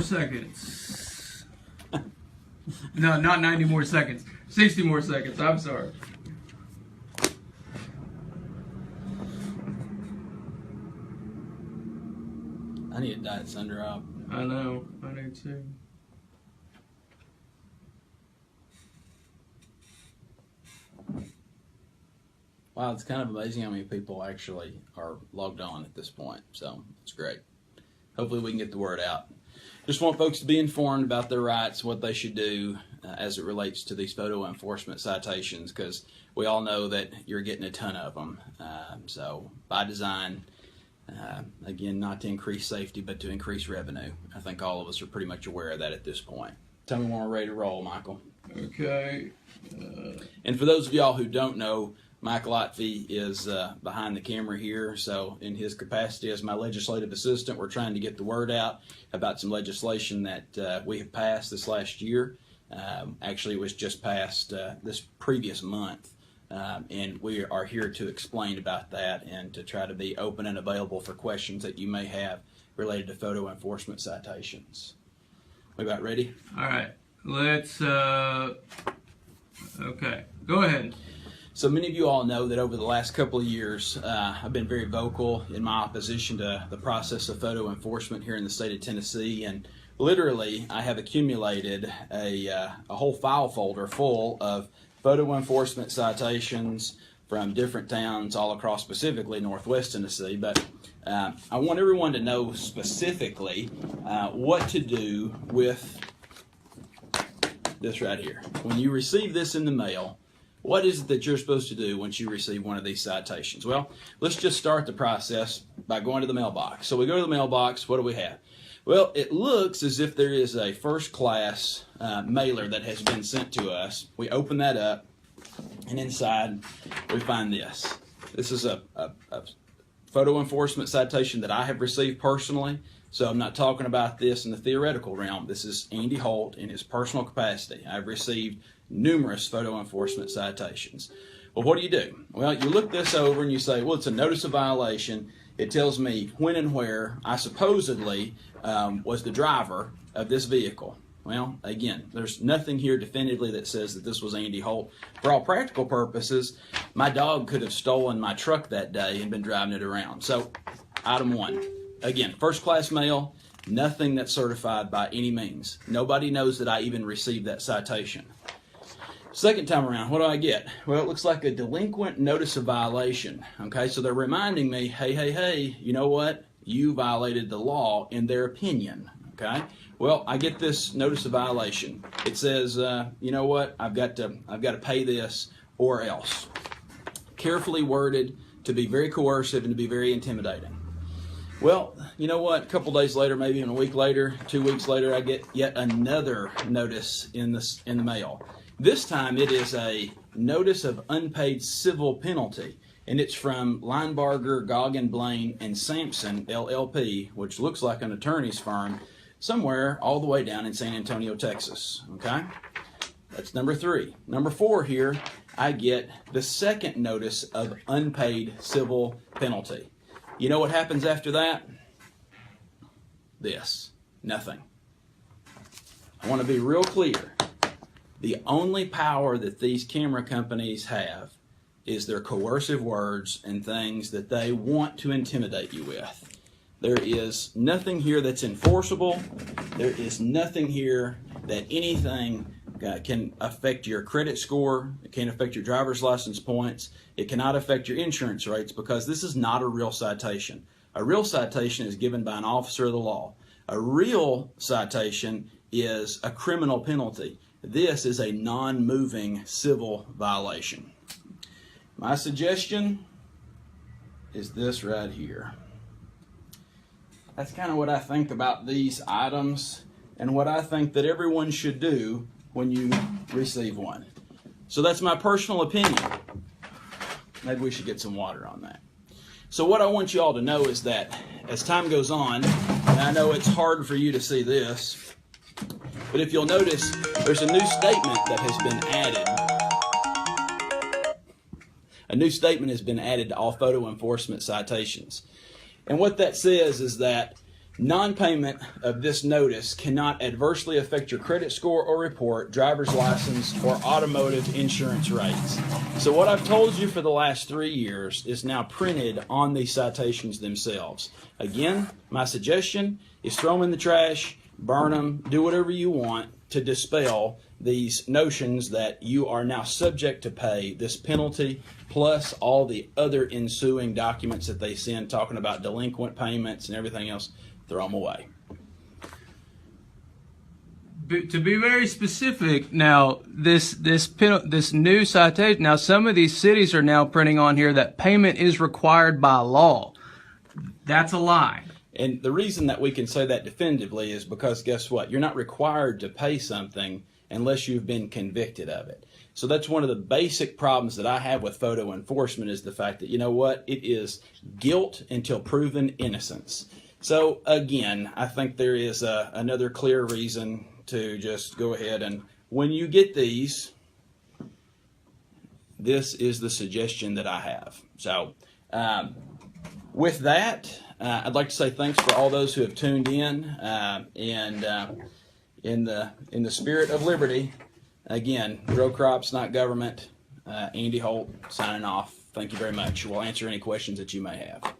seconds. No, not 90 more seconds. 60 more seconds. I'm sorry. I need a Diet Sun Drop. I know. I do too. Wow, it's kind of amazing how many people actually are logged on at this point. So it's great. Hopefully we can get the word out. Just want folks to be informed about their rights, what they should do as it relates to these photo enforcement citations, because we all know that you're getting a ton of them. So by design, again, not to increase safety, but to increase revenue. I think all of us are pretty much aware of that at this point. Tell me when we're ready to roll, Michael. Okay. And for those of y'all who don't know, Mike Lotfy is behind the camera here, so in his capacity as my legislative assistant, we're trying to get the word out about some legislation that we have passed this last year. Actually, it was just passed this previous month, and we are here to explain about that and to try to be open and available for questions that you may have related to photo enforcement citations. We about ready? All right. Let's, okay. Go ahead. So many of you all know that over the last couple of years, I've been very vocal in my opposition to the process of photo enforcement here in the state of Tennessee, and literally I have accumulated a whole file folder full of photo enforcement citations from different towns all across specifically Northwest Tennessee, but I want everyone to know specifically what to do with this right here. When you receive this in the mail, what is it that you're supposed to do once you receive one of these citations? Well, let's just start the process by going to the mailbox. So we go to the mailbox. What do we have? Well, it looks as if there is a first-class mailer that has been sent to us. We open that up, and inside we find this. This is a photo enforcement citation that I have received personally. So I'm not talking about this in the theoretical realm. This is Andy Holt in his personal capacity. I've received numerous photo enforcement citations. Well, what do? Well, you look this over and you say, well, it's a notice of violation. It tells me when and where I supposedly was the driver of this vehicle. Well, again, there's nothing here definitively that says that this was Andy Holt. For all practical purposes, my dog could have stolen my truck that day and been driving it around. So, item one. Again, first-class mail, nothing that's certified by any means. Nobody knows that I even received that citation. Second time around, what do I get? Well, it looks like a delinquent notice of violation. Okay, so they're reminding me, hey, you know what? You violated the law in their opinion. Okay, well, I get this notice of violation. It says, you know what? I've got to pay this or else. Carefully worded to be very coercive and to be very intimidating. Well, you know what? A couple days later, maybe even a week later, 2 weeks later, I get yet another notice in the mail. This time it is a notice of unpaid civil penalty, and it's from Linebarger, Goggin, Blaine, and Sampson, LLP, which looks like an attorney's firm, somewhere all the way down in San Antonio, Texas. Okay? That's number 3. Number 4 here, I get the second notice of unpaid civil penalty. You know what happens after that? This. Nothing. I want to be real clear. The only power that these camera companies have is their coercive words and things that they want to intimidate you with. There is nothing here that's enforceable. There is nothing here that anything can affect your credit score. It can't affect your driver's license points. It cannot affect your insurance rates because this is not a real citation. A real citation is given by an officer of the law. A real citation is a criminal penalty. This is a non-moving civil violation. My suggestion is this right here. That's kind of what I think about these items and what I think that everyone should do when you receive one. So that's my personal opinion. Maybe we should get some water on that. So what I want you all to know is that as time goes on, and I know it's hard for you to see this, but if you'll notice, there's a new statement that has been added. A new statement has been added to all photo enforcement citations. And what that says is that Non-payment of this notice cannot adversely affect your credit score or report, driver's license, or automotive insurance rates. So what I've told you for the last 3 years is now printed on these citations themselves. Again, my suggestion is throw them in the trash, burn them, do whatever you want to dispel these notions that you are now subject to pay this penalty plus all the other ensuing documents that they send talking about delinquent payments and everything else. Throw them away. To be very specific, now this new citation. Now some of these cities are now printing on here that payment is required by law. That's a lie. And the reason that we can say that definitively is because guess what? You're not required to pay something unless you've been convicted of it. So that's one of the basic problems that I have with photo enforcement is the fact that, you know what? It is guilt until proven innocence. So again, I think there is another clear reason to just go ahead and when you get these, this is the suggestion that I have. So with that, I'd like to say thanks for all those who have tuned in, and in the spirit of liberty, again, grow crops, not government. Andy Holt signing off. Thank you very much. We'll answer any questions that you may have.